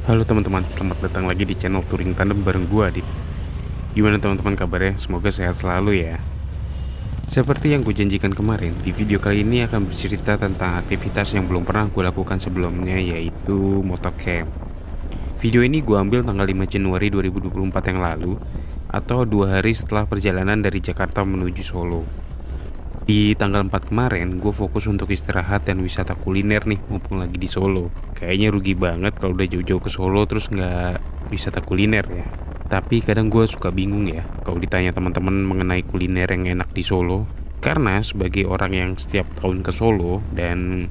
Halo teman-teman, selamat datang lagi di channel Touring Tandem bareng gua Adit. Gimana teman-teman kabarnya? Semoga sehat selalu ya. Seperti yang gue janjikan kemarin, di video kali ini akan bercerita tentang aktivitas yang belum pernah gue lakukan sebelumnya, yaitu motocamp. Video ini gue ambil tanggal 5 Januari 2024 yang lalu, atau 2 hari setelah perjalanan dari Jakarta menuju Solo. Di tanggal 4 kemarin, gue fokus untuk istirahat dan wisata kuliner nih, mumpung lagi di Solo. Kayaknya rugi banget kalau udah jauh-jauh ke Solo terus nggak wisata kuliner ya. Tapi kadang gue suka bingung ya, kalau ditanya teman-teman mengenai kuliner yang enak di Solo. Karena sebagai orang yang setiap tahun ke Solo dan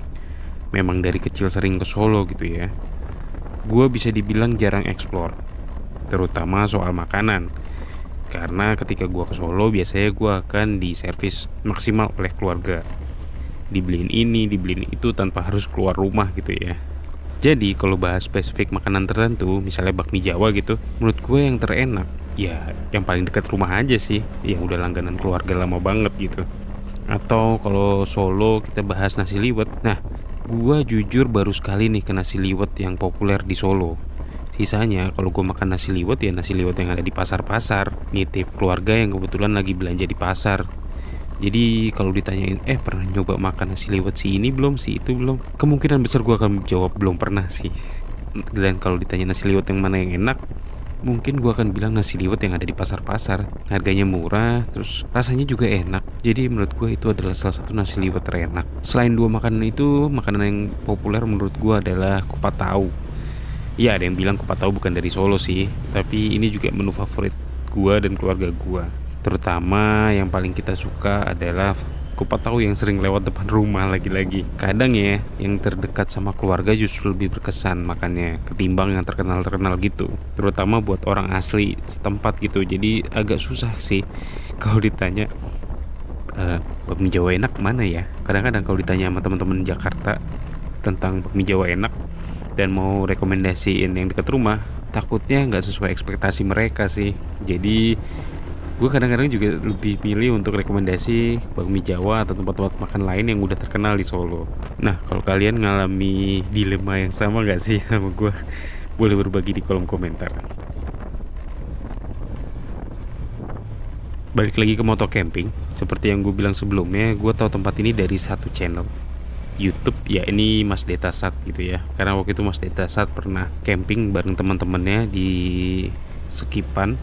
memang dari kecil sering ke Solo gitu ya, gue bisa dibilang jarang explore, terutama soal makanan. Karena ketika gua ke Solo biasanya gua akan diservis maksimal oleh keluarga. Dibeliin ini, dibeliin itu tanpa harus keluar rumah gitu ya. Jadi kalau bahas spesifik makanan tertentu, misalnya bakmi Jawa gitu, menurut gue yang terenak ya yang paling dekat rumah aja sih, yang udah langganan keluarga lama banget gitu. Atau kalau Solo kita bahas nasi liwet. Nah, gua jujur baru sekali nih ke nasi liwet yang populer di Solo. Sisanya kalau gue makan nasi liwet ya nasi liwet yang ada di pasar-pasar, nitip keluarga yang kebetulan lagi belanja di pasar. Jadi kalau ditanyain pernah nyoba makan nasi liwet si ini belum, si itu belum, kemungkinan besar gue akan jawab belum pernah sih. Dan kalau ditanya nasi liwet yang mana yang enak, mungkin gue akan bilang nasi liwet yang ada di pasar-pasar. Harganya murah, terus rasanya juga enak. Jadi menurut gue itu adalah salah satu nasi liwet terenak. Selain dua makanan itu, makanan yang populer menurut gue adalah kupat tahu. Ya, ada yang bilang kupat tahu bukan dari Solo sih, tapi ini juga menu favorit gua dan keluarga gua. Terutama yang paling kita suka adalah kupat tahu yang sering lewat depan rumah lagi-lagi. Kadang ya, yang terdekat sama keluarga justru lebih berkesan makannya ketimbang yang terkenal-terkenal gitu. Terutama buat orang asli setempat gitu. Jadi agak susah sih kalau ditanya bakmi Jawa enak mana ya. Kadang-kadang kalau ditanya sama teman-teman Jakarta tentang bakmi Jawa enak dan mau rekomendasiin yang dekat rumah, takutnya nggak sesuai ekspektasi mereka sih. Jadi gue kadang-kadang juga lebih milih untuk rekomendasi bakmi Jawa atau tempat-tempat makan lain yang udah terkenal di Solo. Nah, kalau kalian ngalami dilema yang sama nggak sih sama gue, boleh berbagi di kolom komentar. Balik lagi ke moto camping, seperti yang gue bilang sebelumnya, gue tahu tempat ini dari satu channel YouTube, ya ini Mas Deta Sat gitu ya. Karena waktu itu Mas Deta Sat pernah camping bareng teman-temannya di Sekipan,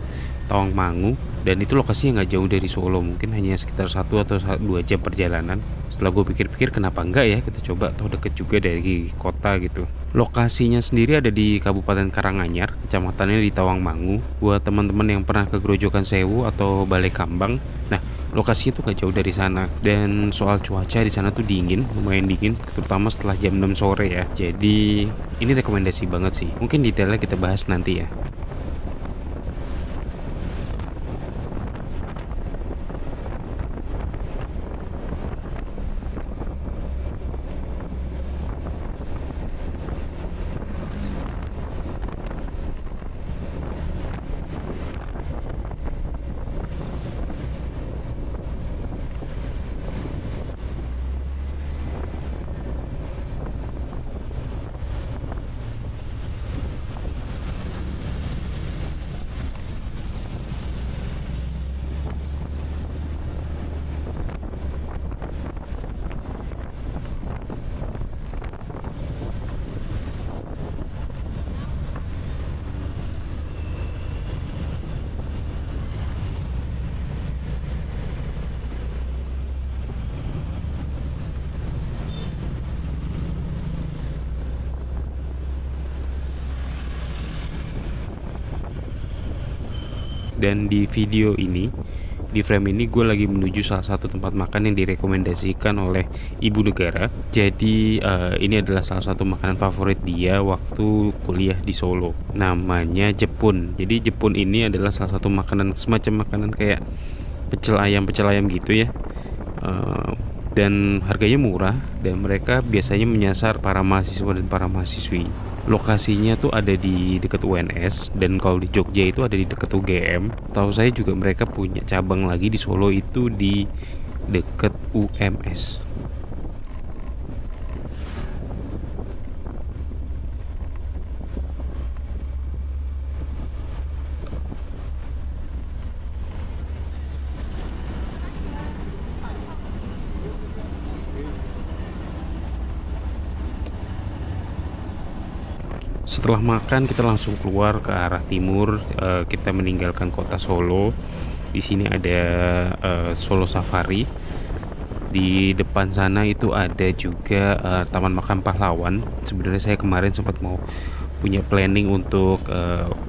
Tawangmangu, dan itu lokasinya nggak jauh dari Solo, mungkin hanya sekitar 1 atau 2 jam perjalanan. Setelah gue pikir-pikir kenapa enggak ya kita coba, toh deket juga dari kota gitu. Lokasinya sendiri ada di Kabupaten Karanganyar, kecamatannya di Tawangmangu. Buat teman-teman yang pernah ke Grojogan Sewu atau Balai Kambang, nah lokasinya tuh gak jauh dari sana. Dan soal cuaca di sana tuh dingin, lumayan dingin, terutama setelah jam 6 sore ya. Jadi ini rekomendasi banget sih. Mungkin detailnya kita bahas nanti ya. Dan di video ini, di frame ini gue lagi menuju salah satu tempat makan yang direkomendasikan oleh ibu negara. Jadi ini adalah salah satu makanan favorit dia waktu kuliah di Solo. Namanya Jepun. Jadi Jepun ini adalah salah satu makanan, semacam makanan kayak pecel ayam gitu ya. Dan harganya murah, dan mereka biasanya menyasar para mahasiswa dan para mahasiswi. Lokasinya tuh ada di dekat UNS, dan kalau di Jogja itu ada di dekat UGM. Tahu saya juga mereka punya cabang lagi di Solo itu di dekat UMS. Setelah makan kita langsung keluar ke arah timur. Kita meninggalkan kota Solo. Di sini ada Solo Safari. Di depan sana itu ada juga Taman Makam Pahlawan. Sebenarnya saya kemarin sempat mau punya planning untuk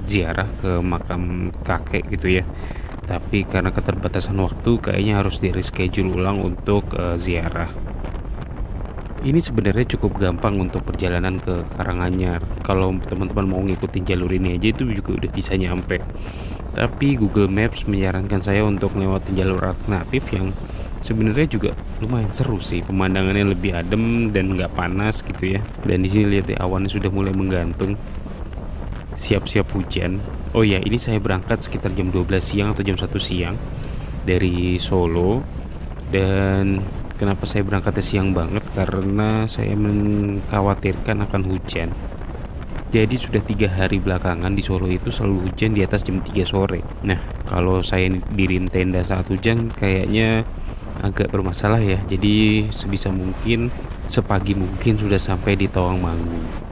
ziarah ke makam kakek gitu ya. Tapi karena keterbatasan waktu kayaknya harus di reschedule ulang untuk ziarah. Ini sebenarnya cukup gampang untuk perjalanan ke Karanganyar. Kalau teman-teman mau ngikutin jalur ini aja itu juga udah bisa nyampe. Tapi Google Maps menyarankan saya untuk lewatin jalur alternatif yang sebenarnya juga lumayan seru sih. Pemandangannya lebih adem dan nggak panas gitu ya. Dan di sini lihat deh, awannya sudah mulai menggantung. Siap-siap hujan. Oh ya, ini saya berangkat sekitar jam 12 siang atau jam 1 siang dari Solo. Dan kenapa saya berangkatnya siang banget? Karena saya mengkhawatirkan akan hujan. Jadi sudah 3 hari belakangan di Solo itu selalu hujan di atas jam 3 sore. Nah, kalau saya diriin tenda saat hujan kayaknya agak bermasalah ya. Jadi sebisa mungkin sepagi mungkin sudah sampai di Tawangmangu.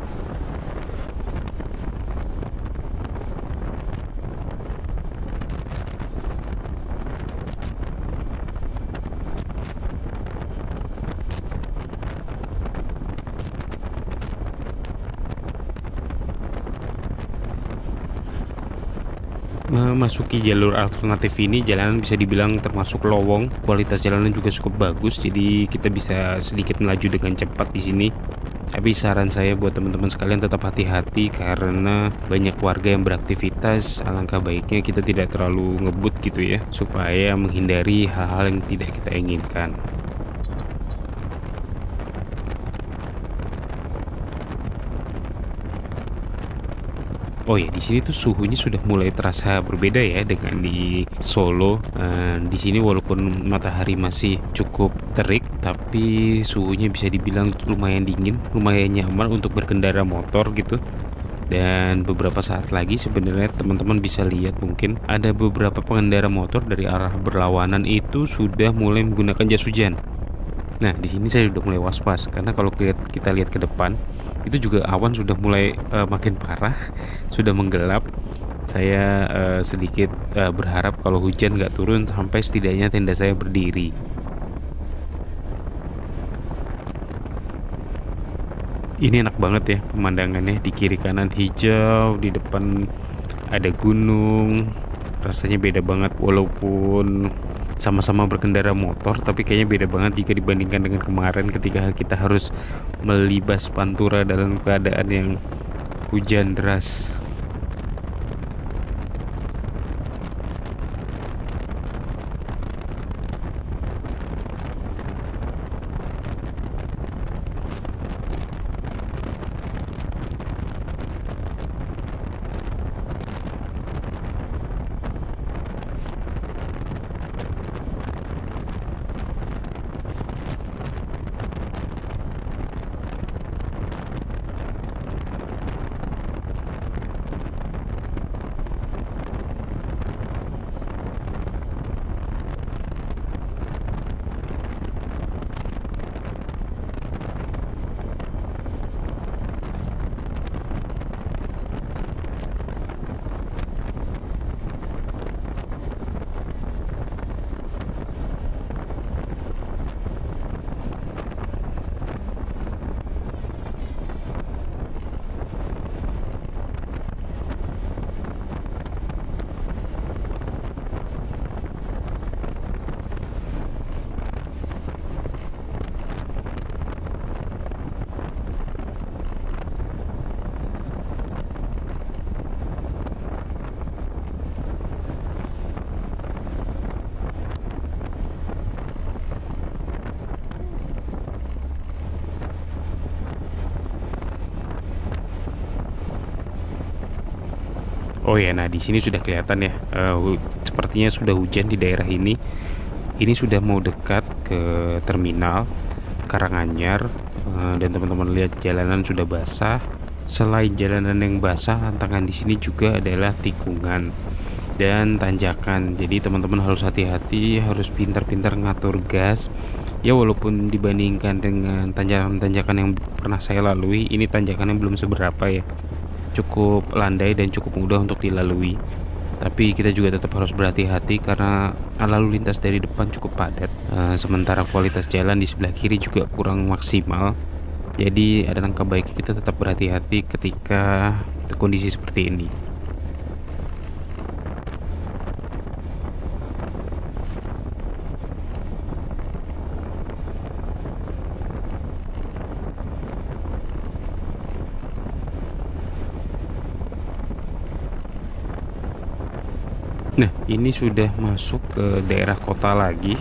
Memasuki jalur alternatif ini jalanan bisa dibilang termasuk lowong, kualitas jalanan juga cukup bagus, jadi kita bisa sedikit melaju dengan cepat di sini. Tapi saran saya buat teman-teman sekalian tetap hati-hati karena banyak warga yang beraktivitas. Alangkah baiknya kita tidak terlalu ngebut gitu ya, supaya menghindari hal-hal yang tidak kita inginkan. Oh ya, di sini tuh suhunya sudah mulai terasa berbeda ya dengan di Solo. Di sini walaupun matahari masih cukup terik, tapi suhunya bisa dibilang lumayan dingin, lumayan nyaman untuk berkendara motor gitu. Dan beberapa saat lagi sebenarnya teman-teman bisa lihat mungkin ada beberapa pengendara motor dari arah berlawanan itu sudah mulai menggunakan jas hujan. Nah, di sini saya sudah mulai was-was karena kalau kita lihat ke depan itu juga awan sudah mulai makin parah, sudah menggelap. Saya sedikit berharap kalau hujan nggak turun sampai setidaknya tenda saya berdiri. Ini enak banget ya pemandangannya, di kiri kanan hijau, di depan ada gunung. Rasanya beda banget walaupun sama-sama berkendara motor, tapi kayaknya beda banget jika dibandingkan dengan kemarin ketika kita harus melibas pantura dalam keadaan yang hujan deras. Oh ya, nah di sini sudah kelihatan ya, sepertinya sudah hujan di daerah ini. Ini sudah mau dekat ke terminal Karanganyar, dan teman-teman lihat jalanan sudah basah. Selain jalanan yang basah, tantangan di sini juga adalah tikungan dan tanjakan. Jadi teman-teman harus hati-hati, harus pintar-pintar ngatur gas. Ya walaupun dibandingkan dengan tanjakan-tanjakan yang pernah saya lalui, ini tanjakannya belum seberapa ya. cukup landai dan cukup mudah untuk dilalui. Tapi kita juga tetap harus berhati-hati karena lalu lintas dari depan cukup padat. Sementara kualitas jalan di sebelah kiri juga kurang maksimal. Jadi ada langkah baiknya kita tetap berhati-hati ketika kondisi seperti ini. Nah, ini sudah masuk ke daerah kota lagi,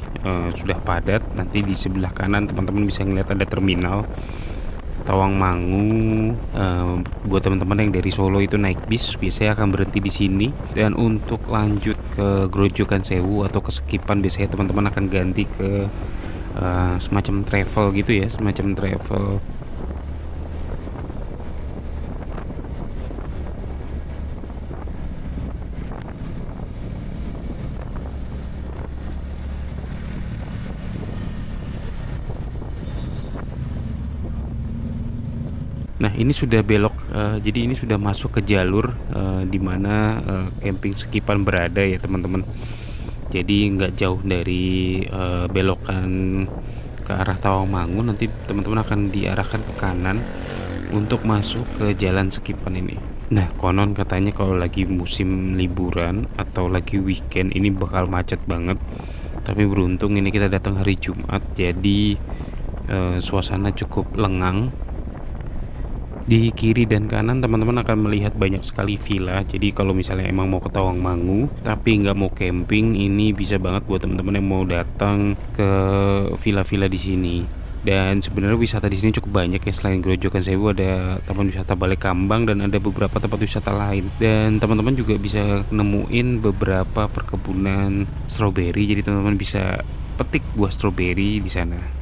sudah padat. Nanti di sebelah kanan teman-teman bisa ngeliat ada terminal Tawangmangu. Buat teman-teman yang dari Solo itu naik bis, biasanya akan berhenti di sini. Dan untuk lanjut ke Grojogan Sewu atau ke Sekipan, biasanya teman-teman akan ganti ke semacam travel gitu ya, semacam travel. Nah, ini sudah belok, jadi ini sudah masuk ke jalur di mana camping Sekipan berada ya teman-teman. Jadi nggak jauh dari belokan ke arah Tawangmangu. Nanti teman-teman akan diarahkan ke kanan untuk masuk ke jalan Sekipan ini. Nah, konon katanya kalau lagi musim liburan atau lagi weekend ini bakal macet banget. Tapi beruntung ini kita datang hari Jumat, jadi suasana cukup lengang. Di kiri dan kanan teman-teman akan melihat banyak sekali villa. Jadi kalau misalnya emang mau ke Tawangmangu tapi nggak mau camping, ini bisa banget buat teman-teman yang mau datang ke villa-villa di sini. Dan sebenarnya wisata di sini cukup banyak ya. Selain Grojogan Sewu ada Taman Wisata Balai Kambang dan ada beberapa tempat wisata lain. Dan teman-teman juga bisa nemuin beberapa perkebunan stroberi. Jadi teman-teman bisa petik buah stroberi di sana.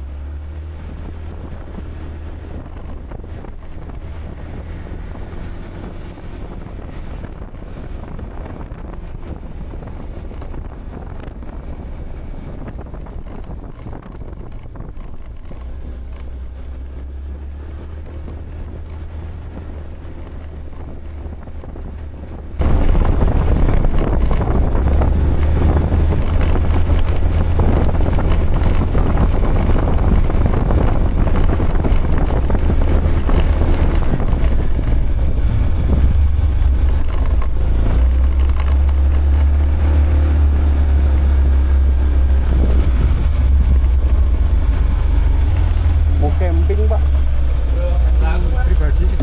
Camping Pak?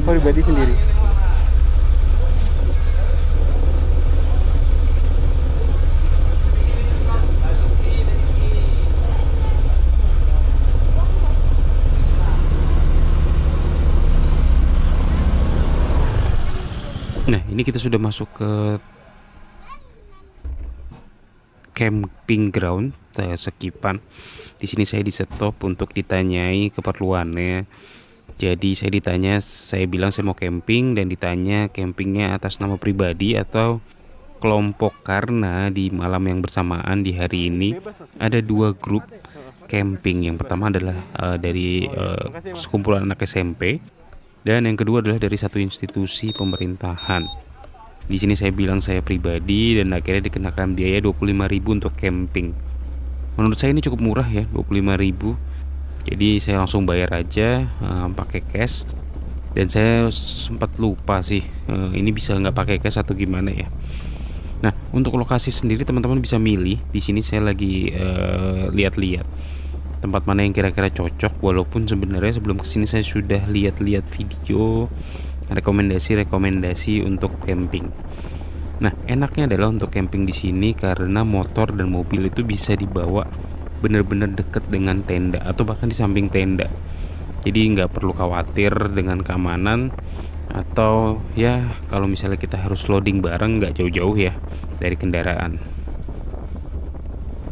Pribadi sendiri. Nah, ini kita sudah masuk ke camping ground Sekipan. Di sini saya di stop untuk ditanyai keperluannya. Jadi saya ditanya, saya bilang saya mau camping dan ditanya campingnya atas nama pribadi atau kelompok, karena di malam yang bersamaan di hari ini ada dua grup camping. Yang pertama adalah dari sekumpulan anak SMP dan yang kedua adalah dari satu institusi pemerintahan. Di sini saya bilang saya pribadi dan akhirnya dikenakan biaya 25.000 untuk camping. Menurut saya ini cukup murah ya, 25.000. Jadi saya langsung bayar aja pakai cash. Dan saya sempat lupa sih ini bisa nggak pakai cash atau gimana ya. Nah, untuk lokasi sendiri teman-teman bisa milih. Di sini saya lagi lihat-lihat tempat mana yang kira-kira cocok. Walaupun sebenarnya sebelum kesini saya sudah lihat-lihat video rekomendasi untuk camping. Nah, enaknya adalah untuk camping di sini karena motor dan mobil itu bisa dibawa benar-benar dekat dengan tenda atau bahkan di samping tenda. Jadi nggak perlu khawatir dengan keamanan, atau ya kalau misalnya kita harus loading barang nggak jauh-jauh ya dari kendaraan.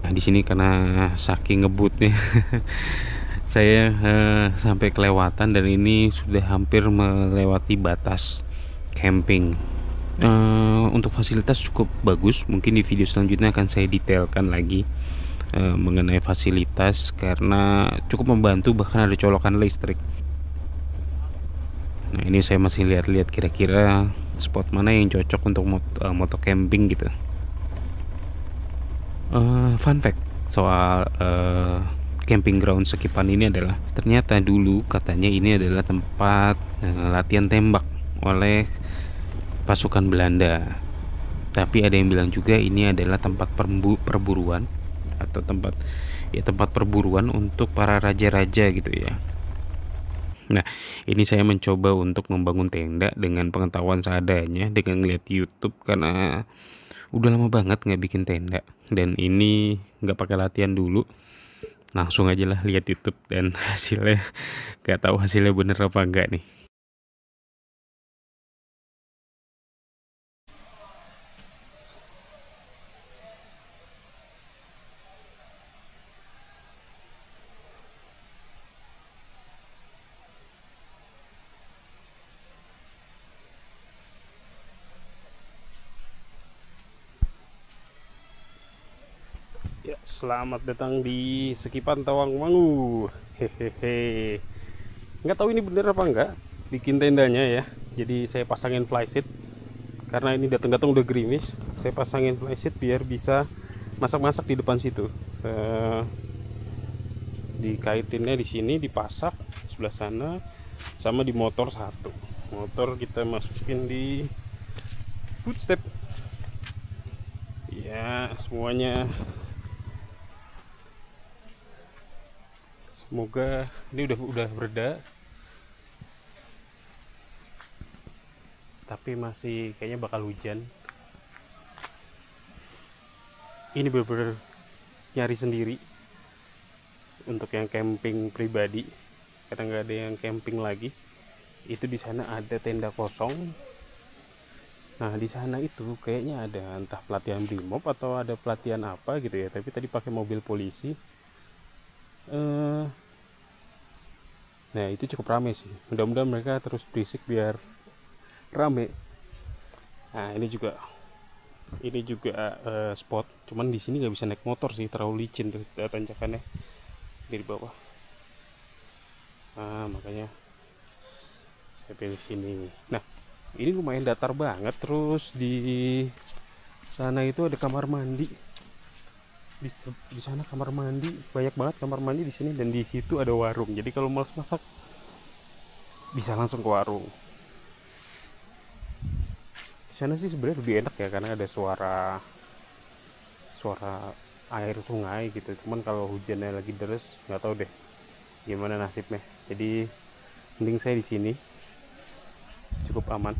Nah, di sini karena saking ngebutnya saya sampai kelewatan dan ini sudah hampir melewati batas camping. Untuk fasilitas cukup bagus. Mungkin di video selanjutnya akan saya detailkan lagi mengenai fasilitas karena cukup membantu, bahkan ada colokan listrik. Nah, ini saya masih lihat-lihat kira-kira spot mana yang cocok untuk moto camping gitu. Fun fact soal camping ground Sekipan ini adalah ternyata dulu katanya ini adalah tempat latihan tembak oleh pasukan Belanda. Tapi ada yang bilang juga ini adalah tempat perburuan atau tempat perburuan untuk para raja-raja gitu ya. Nah, ini saya mencoba untuk membangun tenda dengan pengetahuan seadanya dengan ngeliat YouTube karena udah lama banget nggak bikin tenda, dan ini nggak pakai latihan dulu, langsung aja lah lihat YouTube dan hasilnya nggak tahu hasilnya bener apa enggak nih. Ya, selamat datang di Sekipan Tawangmangu. Hehehe. Nggak tahu ini bener apa enggak bikin tendanya ya. Jadi saya pasangin flysheet karena ini datang-datang udah gerimis. Saya pasangin flysheet biar bisa masak-masak di depan situ. Dikaitinnya di sini dipasak sebelah sana, sama di motor satu. Motor kita masukin di footstep. Ya, semuanya semoga ini udah bereda, tapi masih kayaknya bakal hujan. Ini bener-bener nyari sendiri untuk yang camping pribadi karena nggak ada yang camping lagi. Itu di sana ada tenda kosong. Nah, di sana itu kayaknya ada entah pelatihan brimob atau ada pelatihan apa gitu ya, tapi tadi pakai mobil polisi. eh Nah, itu cukup rame sih. Mudah-mudahan mereka terus berisik biar rame. Nah, ini juga spot. Cuman di sini nggak bisa naik motor sih, terlalu licin tuh tanjakannya dari bawah. Nah, makanya saya pilih sini. Nah, ini lumayan datar banget. Terus di sana itu ada kamar mandi. Di sana kamar mandi, banyak banget kamar mandi di sini, dan di situ ada warung. Jadi kalau mau masak bisa langsung ke warung. Di sana sih sebenarnya lebih enak ya karena ada suara suara air sungai gitu. Cuman kalau hujannya lagi deras nggak tahu deh gimana nasibnya. Jadi mending saya di sini, cukup aman.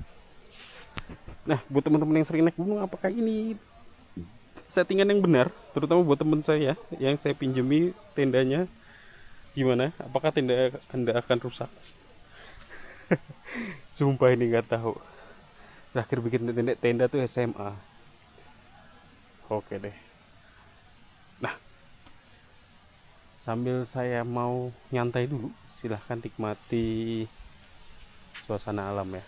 Nah, buat teman-teman yang sering naik gunung, apakah ini settingan yang benar? Terutama buat teman saya yang saya pinjemi tendanya, gimana? Apakah tenda Anda akan rusak? Sumpah ini nggak tahu. Terakhir bikin tenda tuh SMA. Oke deh. Nah, sambil saya mau nyantai dulu, silahkan nikmati suasana alam ya.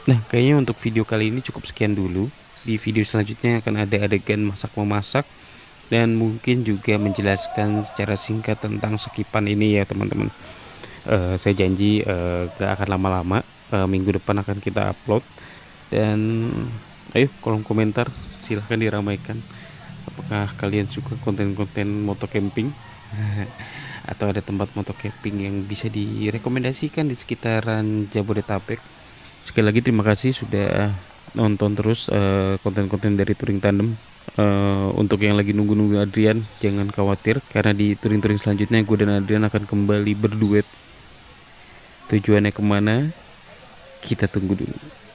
Nah, kayaknya untuk video kali ini cukup sekian dulu. Di video selanjutnya akan ada adegan masak-memasak dan mungkin juga menjelaskan secara singkat tentang sekipan ini ya teman-teman. Saya janji gak akan lama-lama. Minggu depan akan kita upload. Dan ayo kolom komentar silahkan diramaikan. Apakah kalian suka konten-konten moto camping? Atau ada tempat moto camping yang bisa direkomendasikan di sekitaran Jabodetabek? Sekali lagi terima kasih sudah nonton terus konten-konten dari Touring Tandem. Untuk yang lagi nunggu-nunggu Adrian, jangan khawatir karena di touring-touring selanjutnya gue dan Adrian akan kembali berduet. Tujuannya kemana? Kita tunggu dulu.